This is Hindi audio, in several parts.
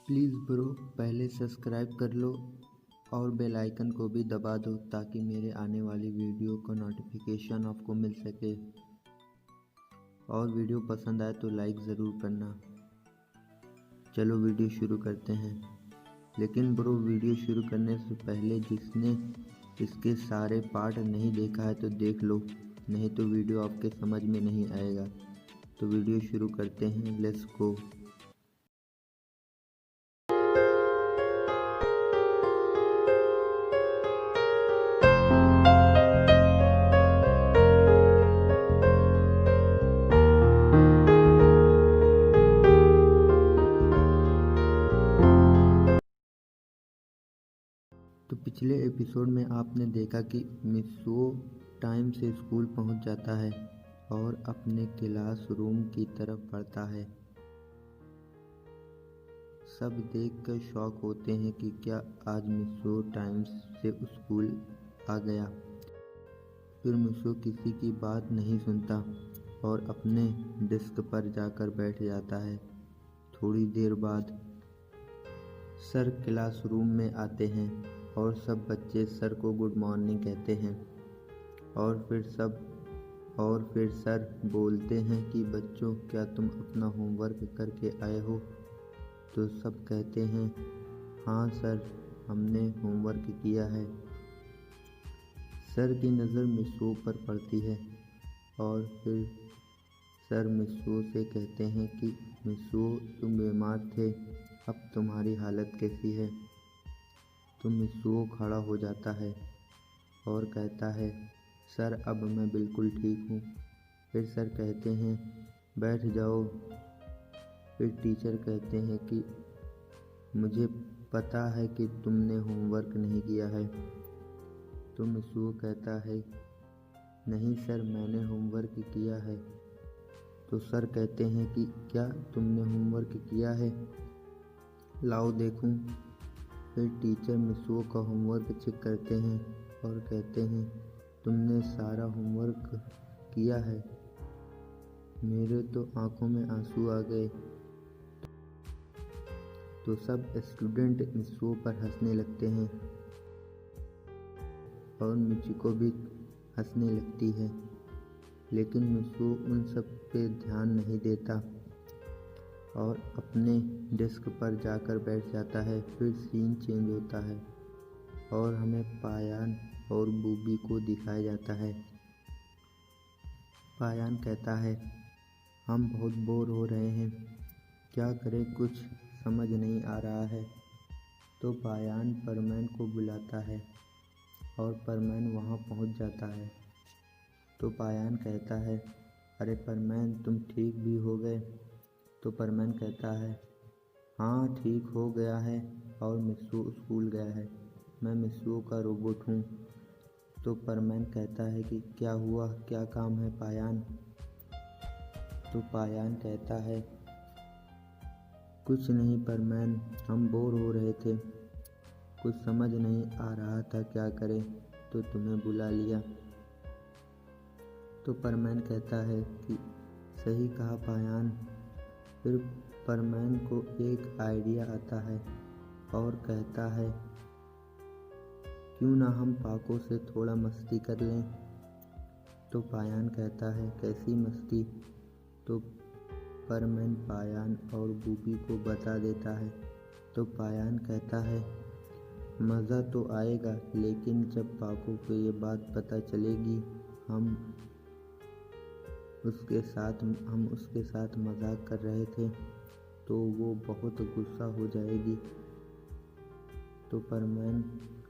प्लीज़ ब्रो पहले सब्सक्राइब कर लो और बेल आइकन को भी दबा दो ताकि मेरे आने वाली वीडियो का नोटिफिकेशन आपको मिल सके। और वीडियो पसंद आए तो लाइक ज़रूर करना। चलो वीडियो शुरू करते हैं। लेकिन ब्रो वीडियो शुरू करने से पहले जिसने इसके सारे पार्ट नहीं देखा है तो देख लो, नहीं तो वीडियो आपके समझ में नहीं आएगा। तो वीडियो शुरू करते हैं, लेट्स गो। तो पिछले एपिसोड में आपने देखा कि मिसुओ टाइम से स्कूल पहुंच जाता है और अपने क्लासरूम की तरफ बढ़ता है। सब देखकर शॉक होते हैं कि क्या आज मिसुओ टाइम से स्कूल आ गया। फिर मिसुओ किसी की बात नहीं सुनता और अपने डेस्क पर जाकर बैठ जाता है। थोड़ी देर बाद सर क्लासरूम में आते हैं और सब बच्चे सर को गुड मॉर्निंग कहते हैं। और फिर सर बोलते हैं कि बच्चों क्या तुम अपना होमवर्क करके आए हो। तो सब कहते हैं हाँ सर, हमने होमवर्क किया है। सर की नज़र मिसुओ पर पड़ती है और फिर सर मिसुओ से कहते हैं कि मिसुओ तुम बीमार थे, अब तुम्हारी हालत कैसी है। तो मिसुओ खड़ा हो जाता है और कहता है सर अब मैं बिल्कुल ठीक हूँ। फिर सर कहते हैं बैठ जाओ। फिर टीचर कहते हैं कि मुझे पता है कि तुमने होमवर्क नहीं किया है। तो मिसुओ कहता है नहीं सर, मैंने होमवर्क किया है। तो सर कहते हैं कि क्या तुमने होमवर्क किया है, लाओ देखूं। फिर टीचर मिसुओ का होमवर्क चेक करते हैं और कहते हैं तुमने सारा होमवर्क किया है। मेरे तो आंखों में आंसू आ गए। तो सब स्टूडेंट मिसुओ पर हंसने लगते हैं और मिचिको भी हंसने लगती है। लेकिन मिसुओ उन सब पे ध्यान नहीं देता और अपने डेस्क पर जाकर बैठ जाता है। फिर सीन चेंज होता है और हमें पायान और बूबी को दिखाया जाता है। पायान कहता है हम बहुत बोर हो रहे हैं, क्या करें, कुछ समझ नहीं आ रहा है। तो पायान परमैन को बुलाता है और परमैन वहाँ पहुँच जाता है। तो पायान कहता है अरे परमैन, तुम ठीक भी हो गए। तो परमैन कहता है हाँ ठीक हो गया है और मिसुओ स्कूल गया है, मैं मिसुओ का रोबोट हूँ। तो परमैन कहता है कि क्या हुआ, क्या काम है पायान। तो पायान कहता है कुछ नहीं परमैन, हम बोर हो रहे थे, कुछ समझ नहीं आ रहा था क्या करें, तो तुम्हें बुला लिया। तो परमैन कहता है कि सही कहा पायान। फिर परमैन को एक आइडिया आता है और कहता है क्यों ना हम पाको से थोड़ा मस्ती कर लें। तो पायान कहता है कैसी मस्ती। तो परमैन पायान और बूबी को बता देता है। तो पायान कहता है मज़ा तो आएगा, लेकिन जब पाको को ये बात पता चलेगी हम उसके साथ मजाक कर रहे थे तो वो बहुत गुस्सा हो जाएगी। तो परमैन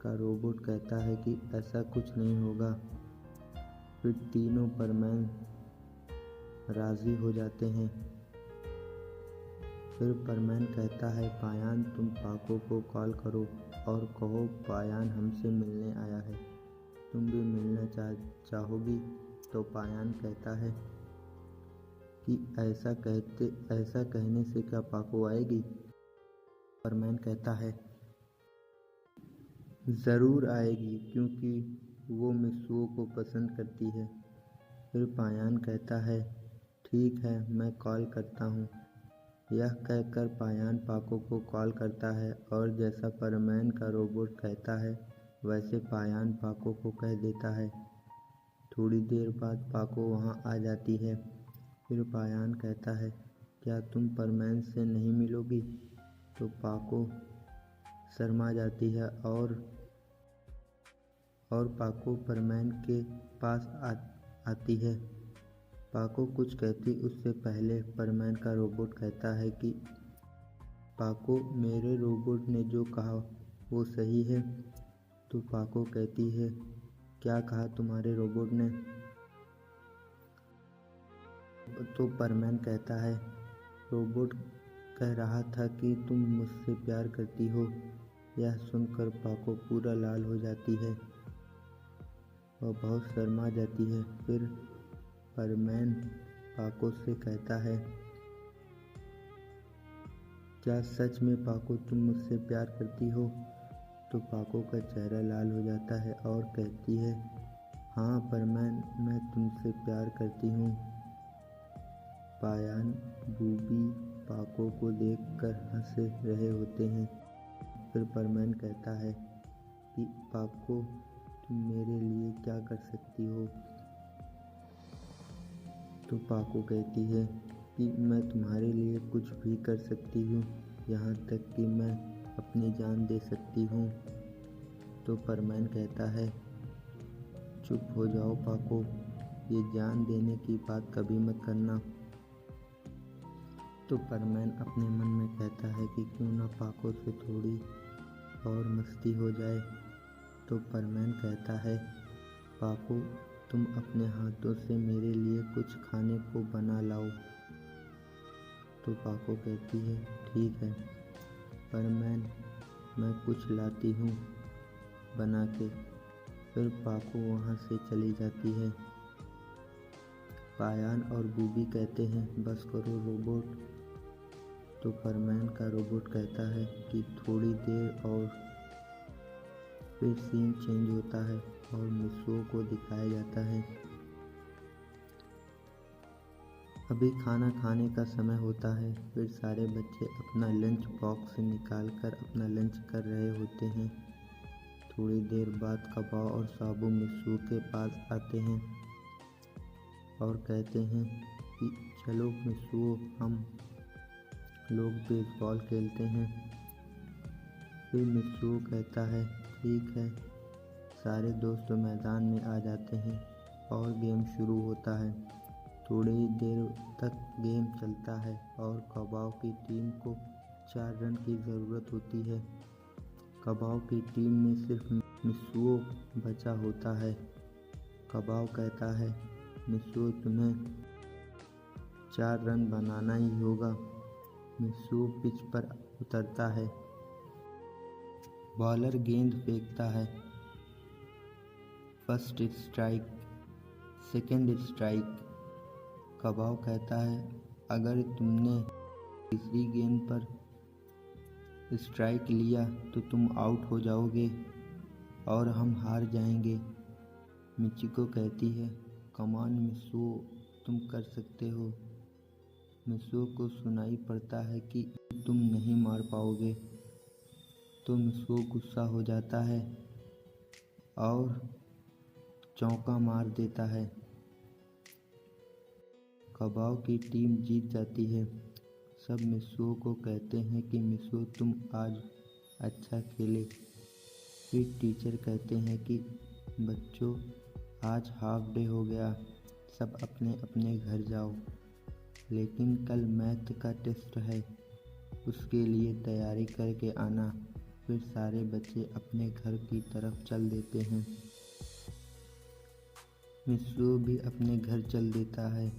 का रोबोट कहता है कि ऐसा कुछ नहीं होगा। फिर तीनों परमैन राज़ी हो जाते हैं। फिर परमैन कहता है पायान, तुम पाको को कॉल करो और कहो पायान हमसे मिलने आया है, तुम भी मिलना चाहोगी। तो पायान कहता है कि ऐसा कहने से क्या पाको आएगी। परमैन कहता है ज़रूर आएगी, क्योंकि वो मिसुओ को पसंद करती है। फिर पायान कहता है ठीक है, मैं कॉल करता हूँ। यह कहकर पायान पाको को कॉल करता है और जैसा परमैन का रोबोट कहता है वैसे पायान पाको को कह देता है। थोड़ी देर बाद पाको वहाँ आ जाती है। फिर पायान कहता है, क्या तुम परमैन से नहीं मिलोगी? तो पाको शर्मा जाती है और पाको परमैन के पास आती है। पाको कुछ कहती उससे पहले परमैन का रोबोट कहता है कि पाको, मेरे रोबोट ने जो कहा वो सही है। तो पाको कहती है, क्या कहा तुम्हारे रोबोट ने? तो परमैन कहता है, रोबोट कह रहा था कि तुम मुझसे प्यार करती हो। यह सुनकर पाको पूरा लाल हो जाती है और बहुत शर्मा जाती है। फिर परमैन पाको से कहता है, क्या सच में पाको तुम मुझसे प्यार करती हो? तो पाको का चेहरा लाल हो जाता है और कहती है, हाँ परमैन, मैं तुमसे प्यार करती हूँ। पायान बूबी पाको को देखकर हंस रहे होते हैं। फिर परमैन कहता है कि पाको, तुम मेरे लिए क्या कर सकती हो? तो पाको कहती है कि मैं तुम्हारे लिए कुछ भी कर सकती हूँ, यहाँ तक कि मैं अपनी जान दे सकती हूँ। तो परमैन कहता है, चुप हो जाओ पाको, ये जान देने की बात कभी मत करना। तो परमैन अपने मन में कहता है कि क्यों ना पाको से थोड़ी और मस्ती हो जाए। तो परमैन कहता है, पाको, तुम अपने हाथों से मेरे लिए कुछ खाने को बना लाओ। तो पाको कहती है, ठीक है परमैन, मैं कुछ लाती हूँ बना के। फिर पाको वहाँ से चली जाती है। पायान और बूबी कहते हैं, बस करो रोबोट। तो परमैन का रोबोट कहता है कि थोड़ी देर और। फिर सीन चेंज होता है और मिसुओ को दिखाया जाता है। अभी खाना खाने का समय होता है। फिर सारे बच्चे अपना लंच बॉक्स निकाल कर अपना लंच कर रहे होते हैं। थोड़ी देर बाद कबाओ और साबू मिसुओ के पास आते हैं और कहते हैं कि चलो मिसुओ, हम लोग बेसबॉल खेलते हैं। फिर मिसुओ कहता है, ठीक है। सारे दोस्त मैदान में आ जाते हैं और गेम शुरू होता है। थोड़ी देर तक गेम चलता है और कबाओ की टीम को 4 रन की ज़रूरत होती है। कबाओ की टीम में सिर्फ मिसुओ बचा होता है। कबाओ कहता है, मिसुओ, तुम्हें 4 रन बनाना ही होगा। मिसुओ पिच पर उतरता है। बॉलर गेंद फेंकता है। First strike, second strike. कबाओ कहता है, अगर तुमने तीसरी गेंद पर स्ट्राइक लिया तो तुम आउट हो जाओगे और हम हार जाएंगे। मिचिको कहती है, कमान मिसुओ, तुम कर सकते हो। मिसुओ को सुनाई पड़ता है कि तुम नहीं मार पाओगे। तो मिसुओ गुस्सा हो जाता है और चौका मार देता है। कबाओ की टीम जीत जाती है। सब मिसुओ को कहते हैं कि मिसुओ, तुम आज अच्छा खेले। फिर टीचर कहते हैं कि बच्चों, आज हाफ डे हो गया, सब अपने अपने घर जाओ। लेकिन कल मैथ का टेस्ट है, उसके लिए तैयारी करके आना। फिर सारे बच्चे अपने घर की तरफ चल देते हैं। मिसुओ भी अपने घर चल देता है।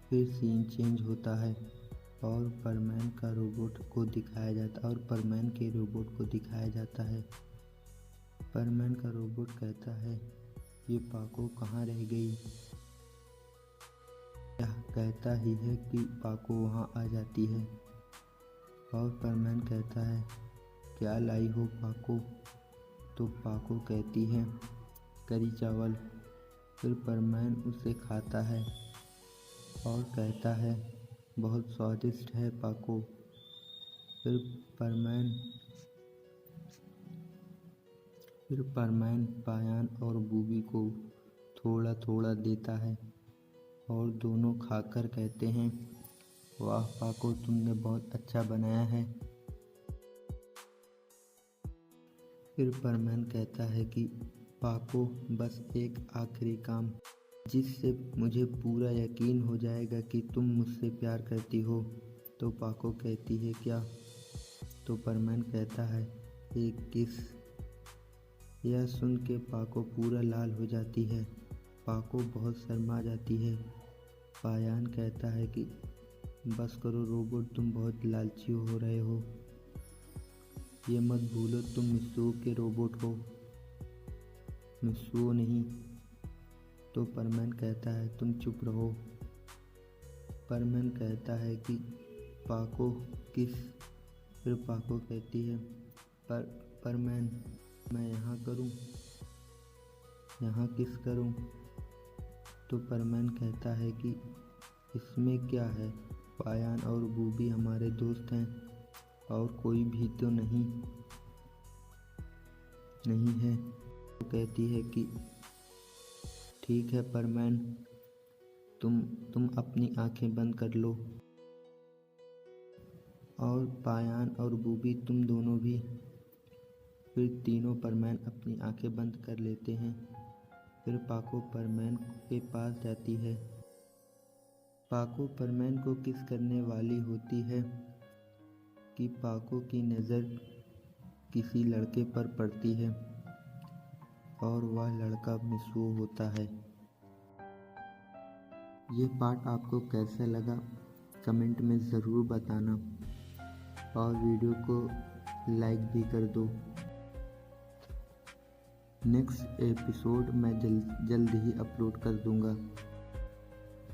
फिर सीन चेंज होता है और परमैन का रोबोट को दिखाया जाता है और परमैन के रोबोट को दिखाया जाता है। परमैन का रोबोट कहता है, ये पाको कहाँ रह गई? यह कहता ही है कि पाको वहाँ आ जाती है और परमैन कहता है, क्या लाई हो पाको? तो पाको कहती है, करी चावल। फिर परमैन उसे खाता है और कहता है, बहुत स्वादिष्ट है पाको। फिर परमैन पायान और बूबी को थोड़ा थोड़ा देता है और दोनों खाकर कहते हैं, वाह पाको, तुमने बहुत अच्छा बनाया है। फिर परमैन कहता है कि पाको, बस एक आखिरी काम, जिससे मुझे पूरा यकीन हो जाएगा कि तुम मुझसे प्यार करती हो। तो पाको कहती है, क्या? तो परमैन कहता है, एक किस। यह सुन के पाको पूरा लाल हो जाती है। पाको बहुत शर्मा जाती है। पायान कहता है कि बस करो रोबोट, तुम बहुत लालची हो रहे हो। ये मत भूलो तुम मित्सुओ के रोबोट हो, मित्सुओ नहीं। तो परमैन कहता है, तुम चुप रहो। परमैन कहता है कि पाको किस। फिर पाको कहती है, परमैन, मैं यहाँ करूँ, यहाँ किस करूँ? तो परमैन कहता है कि इसमें क्या है, पायान और बूबी हमारे दोस्त हैं और कोई भी तो नहीं है। वो कहती है कि ठीक है परमैन, तुम अपनी आंखें बंद कर लो, और पायान और बूबी तुम दोनों भी। फिर तीनों परमैन अपनी आंखें बंद कर लेते हैं। फिर पाको परमैन के पास जाती है। पाको परमैन को किस करने वाली होती है कि पाको की नज़र किसी लड़के पर पड़ती है और वह लड़का मित्सुओ होता है। ये पार्ट आपको कैसा लगा कमेंट में ज़रूर बताना और वीडियो को लाइक भी कर दो। नेक्स्ट एपिसोड मैं जल्द ही अपलोड कर दूंगा,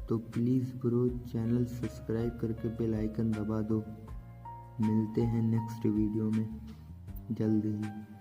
तो प्लीज़ ब्रो चैनल सब्सक्राइब करके बेल आइकन दबा दो। मिलते हैं नेक्स्ट वीडियो में जल्द ही।